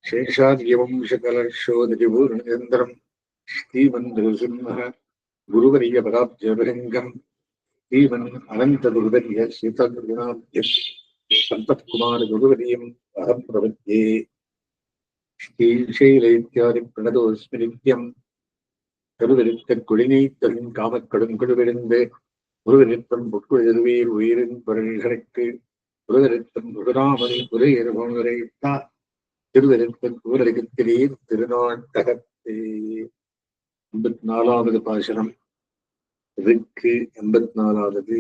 शेषाद्यवंशकलशोदरिपूर्णचन्द्रम् श्रीमन्नृसिंहः गुरुवर्यपदाब्जभृङ्गम् श्रीमन् अनन्तगुरुवर्य सीतागुरुनाथ्यः सन्तत्कुमारगुरुवर्यम् अहं प्रपद्ये। श्रीशैलैत्यादिप्रणतोऽस्मि नित्यम् கருவெடுத்தக் காமக்கடும் கொடுவிருந்து முருகனித்தம் புட்குழுவீர் உயிரின் பொருள்களுக்கு முருகனித்தம் முருகராமனை உரையறுபவரைத்தா திருவெருத்தன் ஊரடிக்கத்திலேயே திருநாட்டகத்தே. 84வது பாசனம். இதுக்கு 84வது.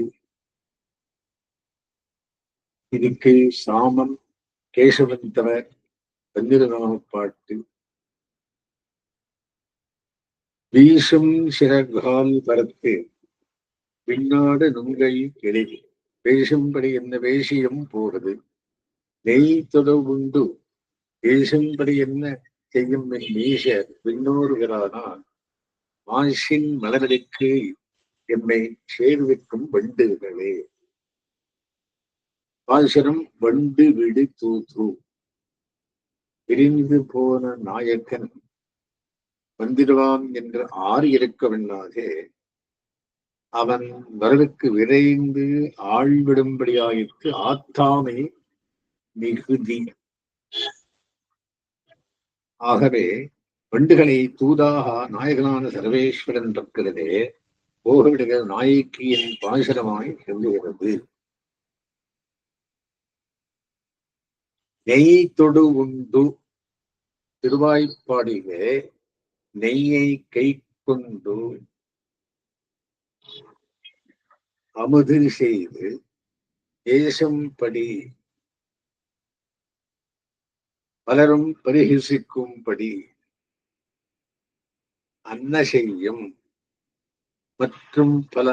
இதுக்கு சாமம் கேசவந்தவர் 12ஆம் பாட்டு. வீசும் சிறகால் பரத்து பின்னாடு நுங்கை எளிது பேசும்படி என்ன வேசியம் போகிறது நெய் தொடவுண்டு பேசும்படி என்ன செய்யும் என் மீசர் பின்னோருகிறானால் மாசின் மலரடிக்கு எம்மை சேர்விக்கும் வண்டுகளே. பாசனம் வண்டு விடு தூது. பிரிந்து போன நாயக்கன் வந்திடுவான் என்று ஆறு இருக்கவென்னாக அவன் வரலுக்கு விரைந்து ஆழ்விடும்படியாயிற்கு ஆத்தாமை மிகுதி. ஆகவே வண்டுகளை தூதாக நாயகனான சர்வேஸ்வரன் இருக்கிறதே போகவிடுகிற நாயக்கியின் பாசனமாய் சொல்லுகிறது. நெய் தொடு உண்டு திருவாய்ப்பாடிலே நெய்யை கை கொண்டு அமுது செய்து தேசம்படி பலரும் பரிகசிக்கும்படி அன்ன செய்யும் மற்றும் பல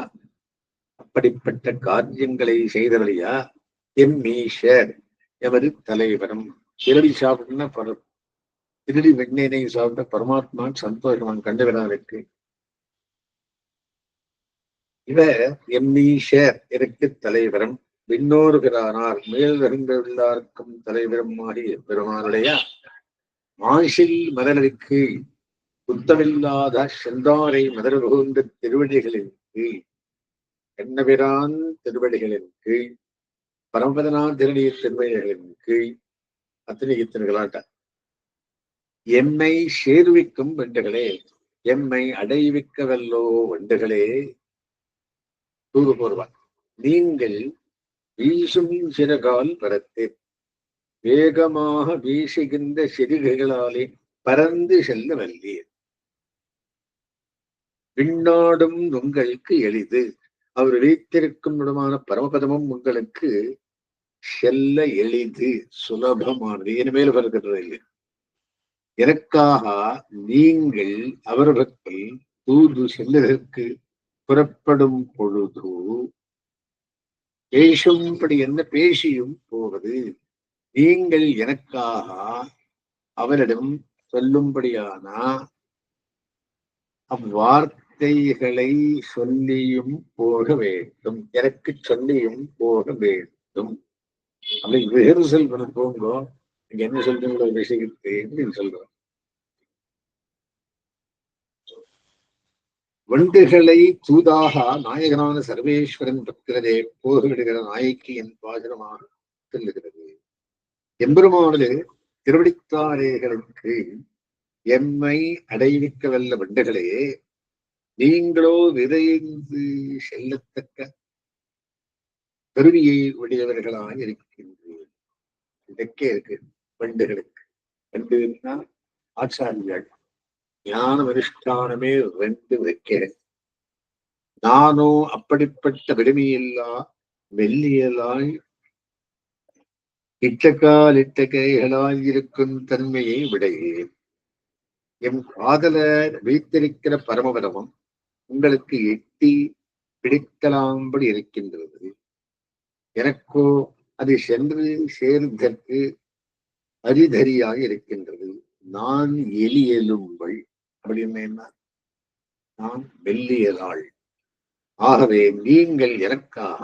அப்படிப்பட்ட காரியங்களை செய்தவரையா எம் ஈஷர் எமது தலைவரும். திருடி சாப்பிட்டுன்னா திருடி வெண்ணெய் சாப்பிட்ட பரமாத்மா சந்தோஷமான் கண்டுவிடாருக்கு. இவர் எம்மீஷர் எனக்கு தலைவரும் விண்ணோருகிறானார் மேல்வருங்களுக்கும் தலைவரும் ஆகிய பெருமானுடைய மாசில் மலருக்கு புத்தமில்லாத செந்தாரை மலர் புகுந்த திருவடிகளின் கீழ் கண்ணபிரான் திருவடிகளின் கீழ் பரமபதனான் திருடிய திருவடிகளின் கீழ் அத்தனை எம்மை சேர்விக்கும் வண்டுகளே எம்மை அடைவிக்கவல்லோ வண்டுகளே தூது போர்வார். நீங்கள் வீசும் சிறகால் பரத்து வேகமாக வீசுகின்ற சிறுகைகளாலே பறந்து செல்ல வல்லீர். பின்னாடும் உங்களுக்கு எளிது. அவர் வைத்திருக்கும் இடமான பரமபதமும் உங்களுக்கு செல்ல எளிது சுலபமானது. இனிமேல் வருகிறது இல்லை. எனக்காக நீங்கள் அவர்களுக்கு தூது செல்லுவதற்கு புறப்படும் பொழுது பேசும்படி என்ன பேசியும் போவது. நீங்கள் எனக்காக அவரிடம் சொல்லும்படியான அவ்வார்த்தைகளை சொல்லியும் போக வேண்டும். எனக்கு சொல்லியும் போக வேண்டும். அப்படி வேறு செல்வன போங்கோ நீங்க என்ன சொல்றீங்களோ விஷயத்தை அப்படின்னு சொல்றோம். வண்டுகளை தூதாக நாயகனான சர்வேஸ்வரன் பக்திரதே போகவிடுகிற நாயக்கியின் பாசனமாக சொல்லுகிறது. எம்பெருமானது திருவடித்தாரேகளுக்கு எம்மை அடைவிக்க வல்ல வண்டுகளே நீங்களோ விரைந்து செல்லத்தக்க கருவியை உடையவர்களாக இருக்கின்றீர்கள். இதற்கே இருக்கு வண்டுகளுக்கு. வண்டுன்னா ஆச்சாரியாள் ஞான அனுஷ்டானமே 2 வைக்கிறேன். நானோ அப்படிப்பட்ட விடுமையில்லா மெல்லியலாய் இட்டக்கால் இட்டகைகளாய் இருக்கும் தன்மையை விடையேன். எம் காதலர் வைத்திருக்கிற பரமபதமும் உங்களுக்கு எட்டி பிடிக்கலாம்படி இருக்கின்றது. எனக்கோ அது சென்று சேர்ந்தற்கு அரிதரியாக இருக்கின்றது. நான் எலியலும்பள் அப்படின்னு என்ன? நான் மெல்லியலாள். ஆகவே நீங்கள் எனக்காக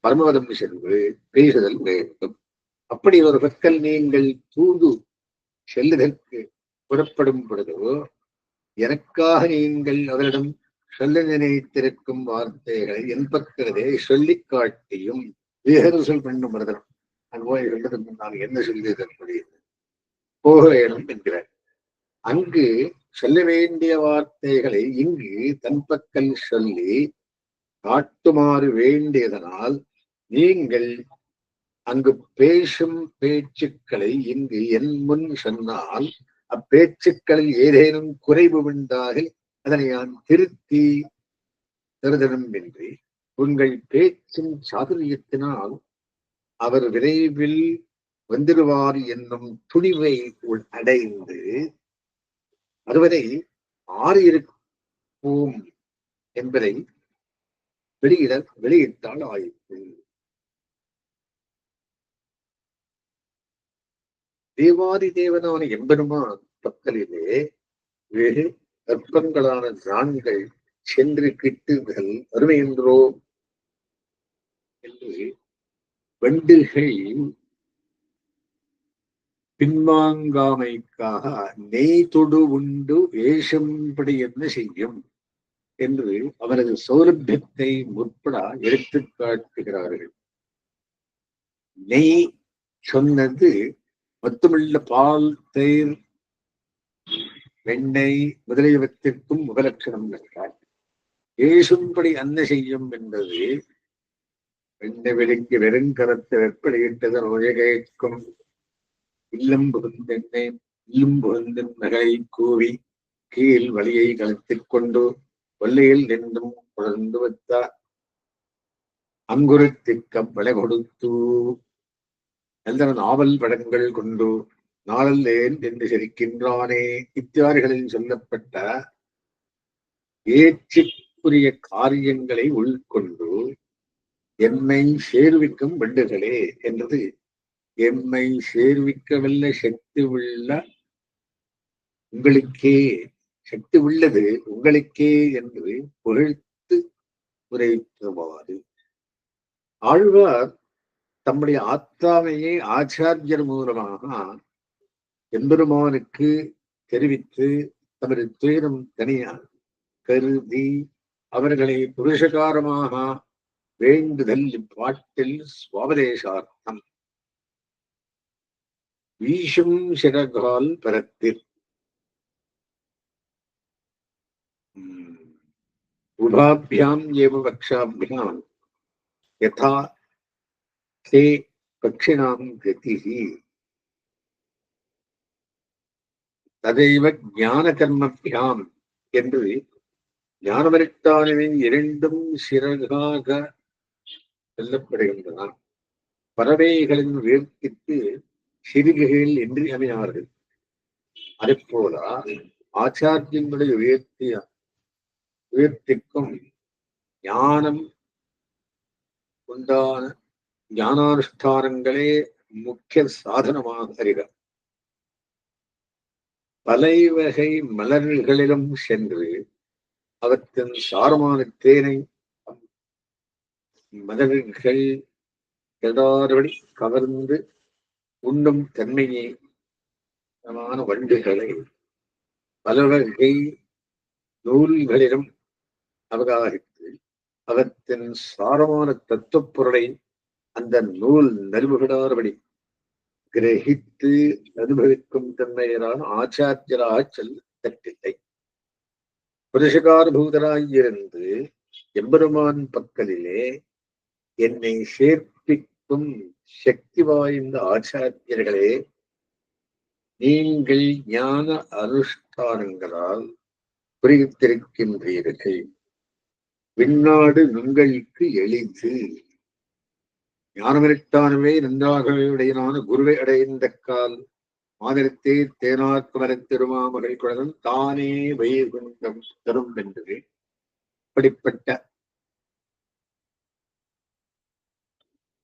பரமபதம் சென்று பேசுதல் வேண்டும். அப்படி ஒரு பக்கல் நீங்கள் தூது செல்லுதற்கு புறப்படும் பொழுதோ எனக்காக நீங்கள் அவரிடம் சொல்ல நினைத்திருக்கும் வார்த்தைகளை என் பக்கத்திலே சொல்லி காட்டியும் ரிஹர்சல் பண்ணும் மருதனம் அங்கு போய் சொல்றதுக்கு நான் என்ன சொல்லி போக வேணும் என்கிறார். அங்கு சொல்ல வேண்டிய வார்த்தைகளை இங்கு தன் பக்கல் சொல்லி காட்டுமாறு வேண்டியதனால் நீங்கள் அங்கு பேசும் பேச்சுக்களை இங்கு என் முன் சொன்னால் அப்பேச்சுக்களில் ஏதேனும் குறைவு உண்டாக அதனை நான் திருத்தி தருதனமின்றி உங்கள் பேச்சின் சாதுரியத்தினால் அவர் விரைவில் வந்துடுவார் என்னும் துணிவை அடைந்து அதுவரை ஆறியிருப்போம் என்பதை வெளியிட்டால் ஆயிற்று. தேவாதி தேவனான எம்பெருமான் பக்கலிலே வெகு கற்பங்களான நான்கள் சென்று கிட்டுகள் அருமை என்றோ என்று வண்டுகள் பின்வாங்காமைக்காக நெய் தொடு உண்டு வேஷம்படி என்ன செய்யும் என்று அவரது சௌலபியத்தை முற்பட எடுத்து காட்டுகிறார்கள். நெய் சொன்னது மொத்தமுள்ள பால், தயிர், வெண்ணெய் முதலியவற்றிற்கும் உபலட்சணம் என்றார். ஏசும்படி அன்ன செய்யும் என்பது வெண்ணெய் விலைக்கு வெறுங்கரத்தை வெப்படையிட்டது நோய கேட்கும் இல்லம் புகுந்தெண்ணெய் இல்லும் புகுந்தின் நகை கூவி கீழ் வழியை கலத்திக் கொண்டு கொல்லையில் நின்றும் குழந்து வைத்தார் அங்குருத்திற்க விலை கொடுத்து நல்ல நாவல் படங்கள் கொண்டு நாளல்லேன் என்று சிரிக்கின்றானே இத்தியாரிகளில் சொல்லப்பட்ட ஏற்றிற்குரிய காரியங்களை உள்கொண்டு என்னை சேர்விக்கும் வண்டுகளே என்றது எம்மை சேர்விக்கவல்ல சக்தி உள்ள உங்களுக்கே சக்தி உள்ளது உங்களுக்கே என்று புகழ்த்து உரைத்தவாறு ஆழ்வார் தம்முடைய ஆத்தாமையை ஆச்சாரியர் மூலமாக எம்பெருமானுக்கு தெரிவித்து தமது துயரம் தனியார் கருதி அவர்களை புருஷகாரமாக வேண்டுதல் இப்பாட்டில் சுவாபதேசார்த்தம் வீசும் சிறகால் பரத்தில் உபாபியாம் ஏவ பக்ஷாபியாம் யதா தே பக்ஷிணாம் கதிஹி ததைவ ஞான கர்மபியாம் என்று ஞானமரிட்டானவை இரண்டும் சிறகாக சொல்லப்படுகின்றன. பறவைகளின் உயர்த்திக்கு சிறுகைகள் என்று அமையார்கள். அதே போல ஆச்சாரியங்களுடைய உயர்த்திக்கும் ஞானம் உண்டான ஞானானுஷ்டானங்களே முக்கிய சாதனமாக அறிக. பலைவகை மலர்களிலும் சென்று அவற்றின் சாரமான தேனை மலர்கள் எல்லாருபடி கவர்ந்து உண்ணும் தன்மையை வண்டுகளை பலவகை நூல்களிலும் அவகாரித்து அவற்றின் சாரமான தத்துவப் பொருளை அந்த நூல் நல்வுகிடாதபடி கிரகித்து அனுபவிக்கும் தன்மையிலான ஆச்சாரியராக செல்லத்தில்லை. புருஷகாரபூதராயிருந்து எம்பெருமான் பக்கலிலே என்னை சேர்ப்பிக்கும் சக்தி வாய்ந்த ஆச்சாரியர்களே, நீங்கள் ஞான அனுஷ்டானங்களால் புரித்திருக்கின்றீர்கள். விண்ணாடு உங்களுக்கு எளிது. ஞானமிரட்டானவே நன்றாகவே உடையனான குருவை அடைந்த கால் மாதிரத்தே தேனாக்கு மரத்திருமாமகள் குழந்தை தானே வைகுண்டம் தரும் என்று அப்படிப்பட்ட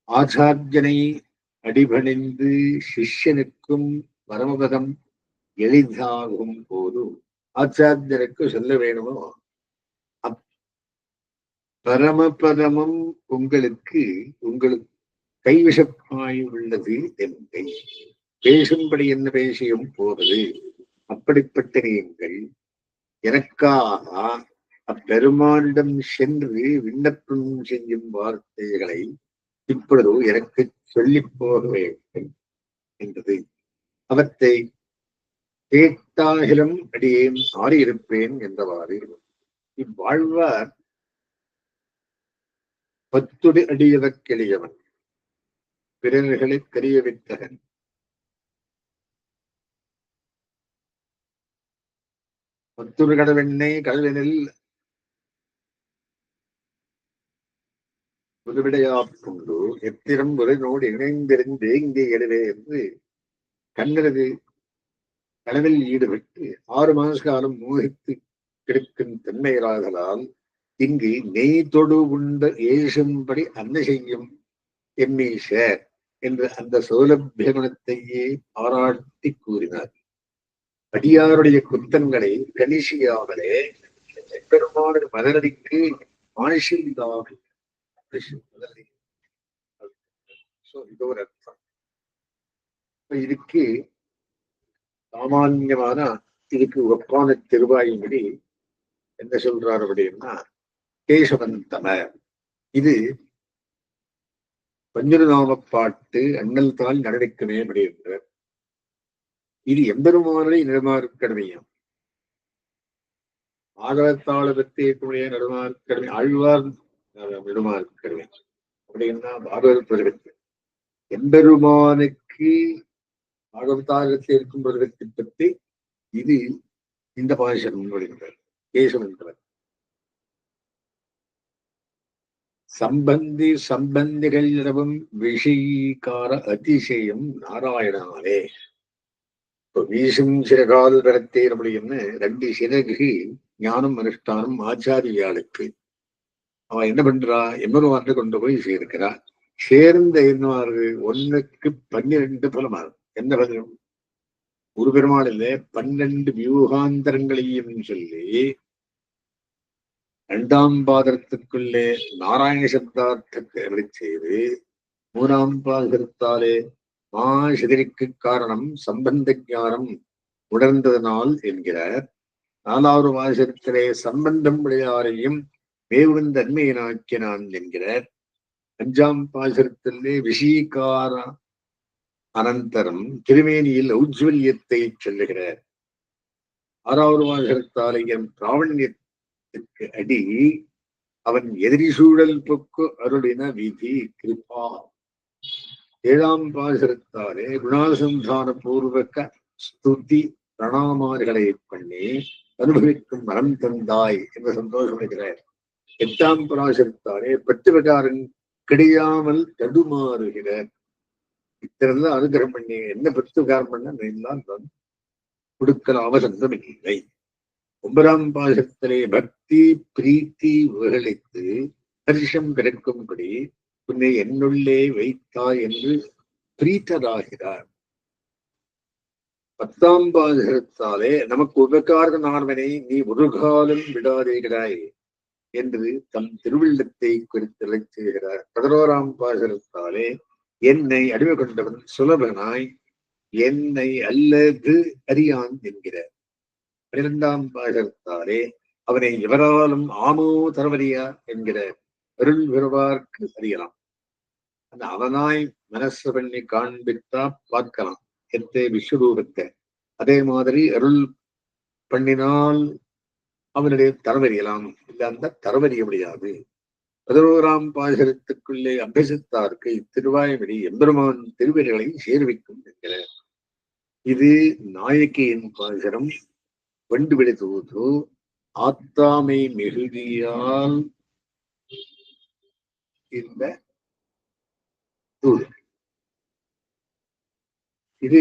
ஆச்சாரியனை அடிபணிந்து சிஷ்யனுக்கும் பரமபதம் எளிதாகும் போது ஆச்சாரியனுக்கு சொல்ல வேணுமோ பரமபதமும் உங்களுக்கு கைவசப்பாய் உள்ளது என்பதை பேசும்படி என்ன பேசியும் போவது. அப்படிப்பட்ட நீங்கள் எனக்காக அப்பெருமானிடம் சென்று விண்ணப்பம் செய்யும் வார்த்தைகளை இப்பொழுது எனக்கு சொல்லி போக வேண்டும் என்றது. அவற்றை கேட்டாகிலும் அடியேன் ஆறியிருப்பேன் என்றவாறு இவ்வாழ்வார் பத்துடு அடியவர்க்கெளியவன், பிறர்களை தெரிய வித்தகன். பத்துரு கடவெண்ணை கடலினில் புதுவிடையாப்புண்டு எத்திரம் ஒரு நோடு இணைந்திருந்து இங்கே எழுவே என்று கண்ணரது கடவில் ஈடுபட்டு 6 மாச காலம் மோகித்து கிடக்கும் தன்மையராகலால் இங்கு நெய் தொடு உண்ட ஏசும்படி அன்ன செய்யும் எம்மீச என்று அந்த சௌலபிய குணத்தையே பாராட்டி கூறினார். அடியாருடைய குத்தங்களை கணிசியாமலே பெருமாள் மதனடிக்கு மானுஷியாக இது ஒரு அர்த்தம். இதுக்கு சாமான்யமான இதுக்கு ஒப்பான திருவாயின்படி என்ன சொல்றாரு அப்படின்னா, கேசவந்தம இது பஞ்சநாம பாட்டு அண்ணல் தாள் நடவடிக்கவே அப்படின்ற இது எம்பெருமானதை நெடுமாறுக்கடமையாம். ஆகவத்தாள பற்றிய நடுமாறுக்கடமை ஆழ்வார் நெடுமாறுக்கடமை அப்படின்னா பாகவதற்கு எம்பெருமானுக்கு ஆகவத்தாளத்தில் இருக்கும் பிரதத்தை பற்றி இது இந்த பாஷன் முன்வடுகின்றார். கேசவந்தவர் சம்பந்திகளிடமும் விஷயீகார அதிசயம் நாராயணாலே. இப்போ வீசும் சிறகால் பரத்தே அப்படின்னு 2 சிறகு ஞானம் அனுஷ்டானம் ஆச்சாரியாளுக்கு அவன் என்ன பண்றா, எம்பெருமான் கொண்டு போய் சேர்க்கிறா. சேர்ந்த என்னவாறு 1க்கு 12 பலமாகும். என்ன பலம்? ஒரு பெருமாளில் 12 வியூகாந்தரங்களையும் சொல்லி 2ஆம் பாதத்துக்குள்ளே நாராயண சப்தார்த்தத்தை அருளி செய்து 3ஆம் பாதத்தாலே சிதறிக்கு காரணம் சம்பந்த ஞானம் உணர்ந்ததனால் என்கிறார். 4வது வாசகத்திலே சம்பந்தம் உடையாரையும் மேவுந்த தன்மையினாக்கினான் என்கிறார். 5ஆம் பாசரத்திலே விஷீகார அனந்தரம் திருமேனியில் ஔஜ்வல்யத்தை சொல்லுகிறார். 6வது வாசகத்தாலே என் பிராவண்யத்துக்கு அடி அவன் எதிரி சூழல் பொக்கு அருளின விதி கிருபா. 7ஆம் பாசுரத்தாலே குணாசந்தான பூர்வக ஸ்துதி பிரணாமாதிகளை பண்ணி அனுபவிக்கும் மரம் தந்தாய் என்று சந்தோஷப்படுகிறார். 8ஆம் பாசுரத்தாலே பற்றுவகாரன் கிடையாமல் தடுமாறுகிறார். இத்தனை அனுகிரகம் பண்ணி என்ன பற்றுவகாரம் பண்ண எல்லாம் தான் கொடுக்கலாம் சந்தம் இல்லை. 9ஆம் பாசுரத்திலே பக்தி பிரீத்தி உகழித்து ஹர்ஷம் கிடைக்கும்படி உன்னை என்னுள்ளே வைத்தாய் என்று பிரீத்தராகிறார். 10ஆம் பாசுரத்தாலே நமக்கு உபகாரனானவனை நீ ஒரு காலம் விடாதேகிறாய் என்று தம் திருவிள்ளத்தை குறித்து செய்கிறார். 11ஆம் பாசுரத்தாலே என்னை அடிமை கொண்டவன் சுலபனாய் என்னை அல்லது அறியான் என்கிறார். 12ஆம் பாசுரத்தாலே அவனை எவராலும் ஆமோ தரவறியா என்கிறார். அருள் பெறுவார்க்கு அறியலாம். அந்த அவனாய் மனசு பண்ணி காண்பித்தா பார்க்கலாம் எத்தே விஸ்வரூபத்தை. அதே மாதிரி அருள் பண்ணினால் அவனுடைய தரவறியலாம், இல்ல அந்த தரவறிய முடியாது. 11ஆம் பாசுரத்துக்குள்ளே அபியசித்தார்க்கு இத்திருவாய்மொழி எம்பெருமான் திருவடிகளை சேர்விக்கும் என்கிறார். இது நாயகியின் பாசுரம். வண்டு விடை தூது ஆத்தாமை மிகுதியால் இந்த தூது. இது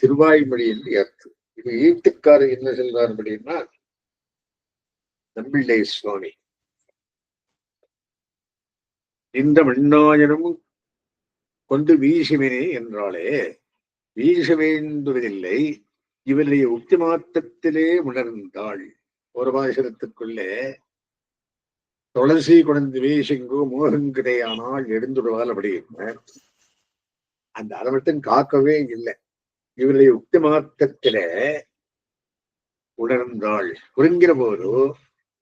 திருவாய்மொழி என்று அர்த்தம். இது ஈட்டுக்காரர் என்ன சொல்றார் அப்படின்னா, நம்பிள்ளை சுவாமி இந்த மண்ணாயனும் கொண்டு வீசுவினே என்றாலே வீச வேண்டுவதில்லை, இவருடைய உக்தி மாற்றத்திலே உணர்ந்தாள். ஒரு பாசுரத்துக்குள்ளே துளசி குழந்தை வீசுங்கோ மோகங்கிடையானால் எழுந்துடுவாள் அப்படின்னு அந்த அதை மட்டும் காக்கவே இல்லை. இவருடைய உக்தி மார்க்கத்தில உணர்ந்தாள். புரிங்கிற போது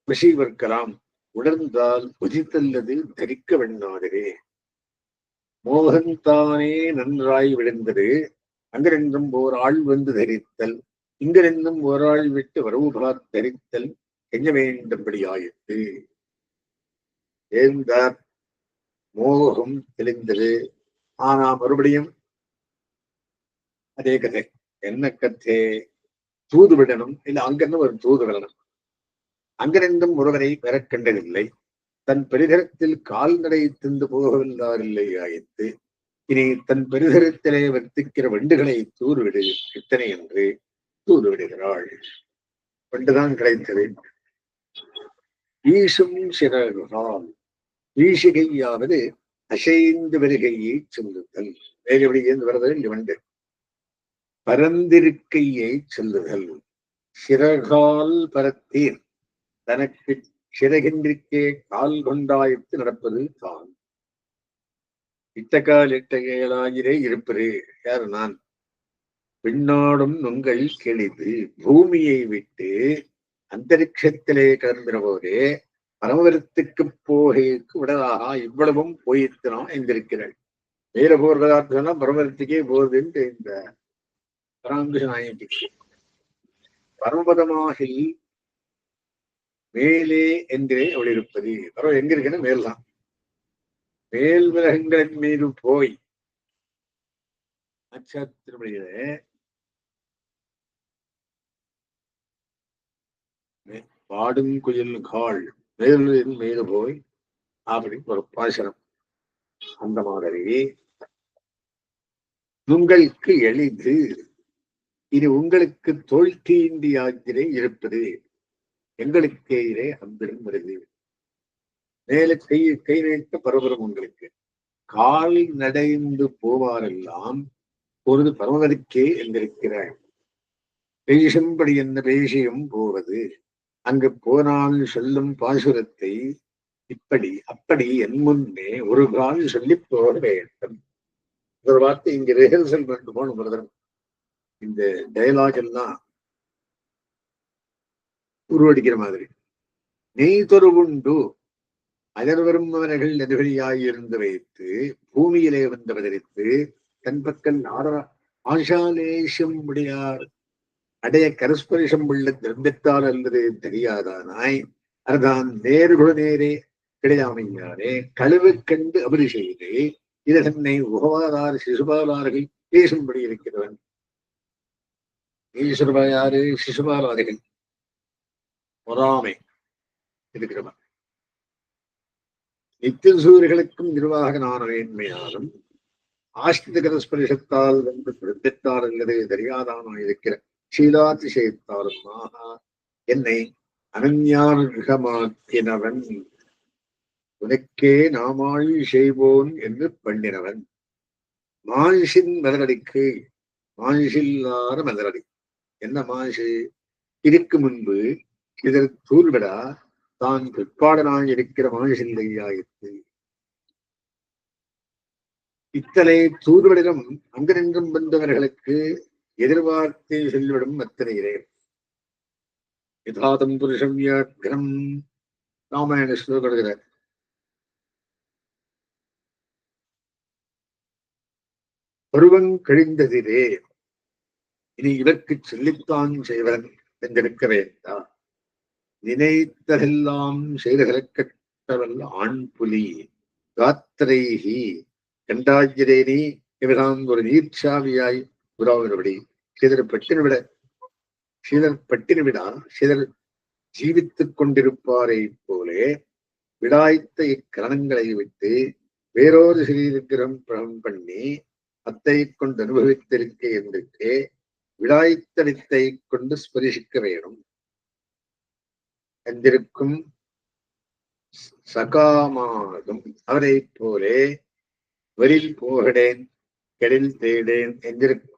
வசீவர்க்கலாம். உணர்ந்தால் உதித்தல்லது தரிக்க வெண்ணாதரே. மோகந்தானே நன்றாய் விழுந்தது. அங்கிருந்தும் ஓர் ஆள் வந்து தரித்தல், இங்கிருந்தும் ஓர் ஆள் விட்டு வரவு தரித்தல் எங்க வேண்டும்படி ஆயிற்று. ஏந்தார் மோகம் தெளிந்தது. ஆனா மறுபடியும் அதே கதை. என்ன கதை? தூது விடணும், இல்ல அங்கிருந்து ஒரு தூது விடணும். அங்கிருந்தும் ஒருவரை பெற கண்டதில்லை. தன் பெருகரத்தில் கால்நடை தின்று போகவில்லாரில்லை ஆயிற்று. இனி தன் பெருகரத்திலே வர்த்திக்கிற வண்டுகளை தூர்விடு இத்தனை என்று தூது விடுகிறாள். வண்டுதான் கிடைத்தது. வீசும் சிறகுகால். வீசுகையாவது அசைந்து வருகையை சொல்லுதல். வேறுபடி இருந்து வருதல் இந்த வண்டு. பரந்திருக்கையை சொல்லுதல். சிறகால் பரத்தீர். தனக்கு சிறகின்றிற்கே கால் கொண்டாய்த்து நடப்பது தான். இட்டக்கால் இட்டகையலாகிறே இருப்பது யாரு? நான். பின்னாடும் நுங்கள் கெளிது பூமியை விட்டு அந்தரிக்ஷத்திலே கிளம்பின போதே பரமவரத்துக்கு போகைக்கு விடலாக இவ்வளவும் போயித்தனம் எந்திருக்கிறாள். வேற போறதான்னு சொன்னா பரமவரத்துக்கே போகுதுன்னு இந்த பராங்குஷ நாயகிக்கு. பரமபதமாக மேலே என்றே அவள் இருப்பது. பரவ எங்க இருக்குன்னா மேல்தான். மேல் விலகங்களின் மீது போய் நட்சத்திரமுடியில பாடும் குயில் கால் மேலின் மீது போய் அப்படி ஒரு பாசனம். அந்த மாதிரி உங்களுக்கு எளிது. இது உங்களுக்கு தோல் தீண்டி ஆகிறே இருப்பது. எங்களுக்கு இதே அம்பிடும் வருது. மேல கை நீட்ட பரபரம் உங்களுக்கு. கால் நடைந்து போவாரெல்லாம் பொழுது பரமதற்கே என்றிருக்கிறார். பேசும்படி என்ன பேசியும் போவது. அங்கு போனால் சொல்லும் பாசுரத்தை இப்படி அப்படி என் முன்னே ஒரு கால் சொல்லி போக வேண்டும். ஒரு வார்த்தை இங்க ரிஹர்சல் பண்ணிட்டு போன பிரதர். இந்த டயலாக் எல்லாம் உருவடிக்கிற மாதிரி. நெய் தொருவுண்டு அயர்வரும் அவர்கள் நெடுவழியாயிருந்து வைத்து பூமியிலே வந்து அவதரித்து தன் பக்கம் ஆஷாலேஷம் முடியார் அடைய கரஸ்பரிசம் உள்ள திரம்பித்தால் அல்லது தெரியாதானாய் அதுதான் நேருகுல நேரே கிடையாமையாரே கழுவு கண்டு அபரி செய்து இது தன்னை உகவாதார் சிசுபாலார்கள் பேசும்படி இருக்கிறவன். ஈஸ்வரபாயாரு சிசுபாலார்கள் பொறாமை இருக்கிறவன். நித்திய சூரியர்களுக்கும் நிர்வாகனான வேண்மையாலும் ஆஸ்திக கரஸ்பரிசத்தால் வந்து பிரத்தித்தார் அல்லது தெரியாதான இருக்கிற சீலாதிசயத்தாலும் என்னை அனன்யார்கமாக்கினவன் உனக்கே நாமாள் செய்வோன் என்று பண்ணினவன். மான்சின் மலரடிக்கு மான்சில்லாத மலரடி. என்ன மான்சு? இதுக்கு முன்பு இதர் தூர்விடா தான் பிற்பாடனாய் இருக்கிற மான்சில்லையாயிற்று. இத்தனை தூதுவடிலும் அங்கு நின்றும் வந்தவர்களுக்கு எதிர்பார்த்து சொல்லிவிடும் அத்தனையிலே யதாதம் புருஷம் வியாக்கிரம் ராமாயண ஸ்லோகம். பருவம் கழிந்ததிலே இனி இதற்கு சொல்லித்தான் செய்வன் என்றிருக்க வேண்டா. நினைத்ததெல்லாம் செய்தகலக்கட்டவல் ஆண் புலி காத்திரைகி கண்டாஜிரேனி இவரான் ஒரு நீர்ச்சாவியாய் உறாவினபடி சிதர் பட்டினவிடா சிதர் ஜீவித்துக் கொண்டிருப்பாரை போலே விடாய்த்த இக்கரணங்களை விட்டு வேறொரு சிறீரகிரம் பலம் பண்ணி அத்தை கொண்டு அனுபவித்திருக்க என்றே விடாய்த்தடித்தை கொண்டு ஸ்பரிசிக்க வேணும் என்றிருக்கும் சகாமாகும் அவரை போலே வரில் போகடேன் கெடில் தேடேன் என்றிருக்கும்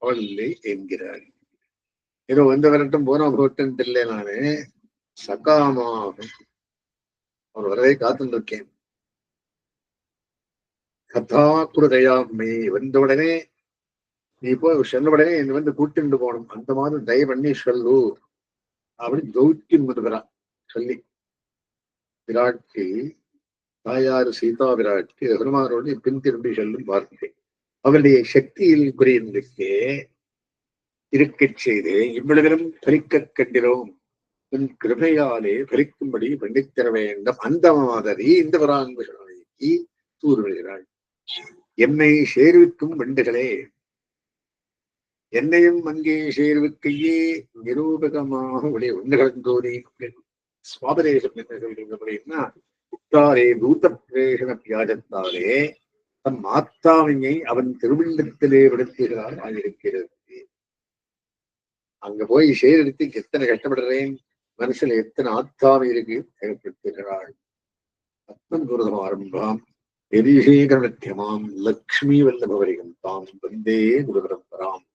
அவளை என்கிறார். ஏதோ வந்து வரட்டும் போனா போட்டன் தெரியல. நானு சகாமாகும் அவர் வரவே காத்துருக்கேன். கதா குருதயாமை வந்தவுடனே நீ இப்போ சொன்ன உடனே என்னை வந்து கூட்டிட்டு போகணும், அந்த மாதிரி தயவு பண்ணி சொல்லு அப்படின்னு தௌத்தியம் பண்ணுகிறான். சொல்லி விராட்டி தாயார் சீதா விராட்டி ஹனுமானோடு பின் திரும்பி செல்லும் வார்த்தை அவருடைய சக்தியில் குறியிருந்துக்கு இருக்கச் செய்து இவ்வளவிலும் பலிக்க கண்டிரோம், உன் கிருபையாலே பலிக்கும்படி பண்ணித்தர வேண்டும். அந்த மாதிரி இந்த வராங்கி கூறுகிறாள். என்னை சேர்விக்கும் வண்டுகளே, என்னையும் அங்கே சேர்விக்கையே நிரூபகமாக உடைய உண்டுகளந்தோரி சுவாபதேசம் என்ன சொல்றீங்க அப்படின்னா, உத்தாரே பூத பிரேஷண வியாஜத்தாலே தம் ஆத்தாமையை அவன் திருவிழத்திலே விடுத்துகிறார் ஆகியிருக்கிறது. அங்க போய் சேரெடுத்து எத்தனை கஷ்டப்படுறேன், மனசுல எத்தனை ஆத்தாமை இருக்கு ஏற்படுத்துகிறாள். பத்மபுரம் ஆரம்பம் எரிசேகரமத்தியமாம் லக்ஷ்மி வல்லபவரிகம் தாம் வந்தே குருபரம்பராம்.